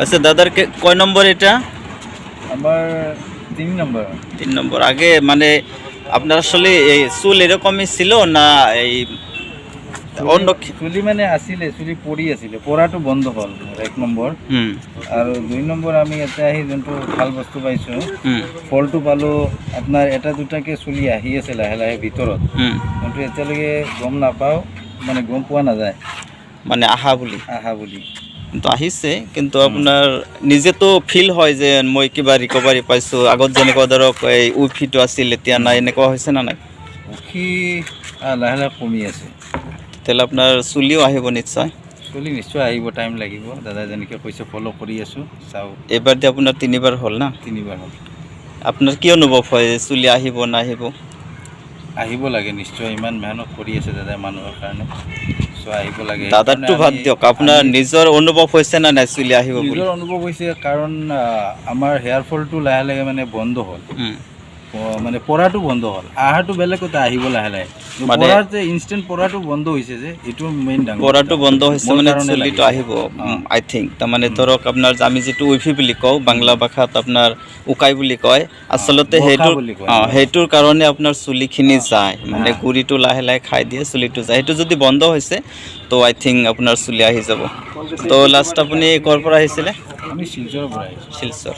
আচ্ছা দাদার কয় নম্বর এটা? আমার 3 নম্বর। 3 নম্বর। আগে মানে আপনার আসলে এই চুল এরকমই ছিল না এই অন্য চুলি মানে আছিলে, চুলি পৰি আছিলে, পৰাটো বন্ধ হ'ল 1 নম্বৰ। আৰু 2 নম্বৰ আমি ইয়াতে আহি যোনটো ভাল বস্তু পাইছোঁ, ফলটো পালোঁ আপোনাৰ এটা দুটাকৈ চুলি আহি আছে লাহে লাহে ভিতৰত, কিন্তু এতিয়ালৈকে গম নাপাওঁ, মানে গম পোৱা নাযায় মানে আহা বুলি কিন্তু আহিছে, কিন্তু আপোনাৰ নিজেতো ফিল হয় যে মই কিবা ৰিকভাৰী পাইছোঁ, আগত যেনেকুৱা ধৰক এই উফিটো আছিল এতিয়া নাই, এনেকুৱা হৈছে না নাই? উফি লাহে লাহে কমি আছে। তেতিয়াহ'লে আপোনাৰ চুলিও আহিব নিশ্চয়। চুলি নিশ্চয় আহিব, টাইম লাগিব। দাদা যেনেকৈ কৈছে ফ'ল' কৰি আছোঁ, চাওঁ। এইবাৰ দি আপোনাৰ 3বাৰ হ'ল না? 3বাৰ হ'ল। আপোনাৰ কি অনুভৱ হয় চুলি আহিব নাহিব? আহিব লাগে নিশ্চয়, ইমান মেহনত কৰি আছে দাদাই মানুহৰ কাৰণে, চ' আহিব লাগে। দাদাৰটো বাদ দিয়ক, আপোনাৰ নিজৰ অনুভৱ হৈছে না নাই চুলি আহিব বুলি? নিজৰ অনুভৱ হৈছে, কাৰণ আমাৰ হেয়াৰ ফলটো লাহে লাহে মানে বন্ধ হ'ল, মানে পৰাটো বন্ধ হ'ল, আহাটো বেলেগ কথা, আহিব লাহে লাহে। পৰাৰ যে ইনষ্টেণ্ট পৰাটো বন্ধ হৈছে যে, এইটো মেইন ডাঙৰ। পৰাটো বন্ধ হৈছে মানে চুলিটো আহিব আই থিংক। তাৰমানে ধৰক আপোনাৰ আমি যিটো উইফি বুলি কওঁ, বাংলা ভাষাত আপোনাৰ উকাই বুলি কয়, আচলতে সেইটোৰ কাৰণে আপোনাৰ চুলিখিনি যায়, মানে গুৰিটো লাহে লাহে খাই দিয়ে, চুলিটো যায়। সেইটো যদি বন্ধ হৈছে তো আই থিংক আপোনাৰ চুলি আহি যাব। তো লাষ্ট আপুনি ক'ৰ পৰা আহিছিলে? আমি শিলচৰৰ পৰা আহিছোঁ। শিলচৰ।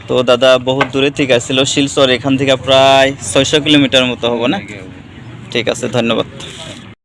তো দাদা বহুত দূৰে থেকে আসছিল, শিলচৰ এখান থেকে প্ৰায় 600 কিলোমিটাৰ মতো হবো না? ঠিক আছে, ধন্যবাদ।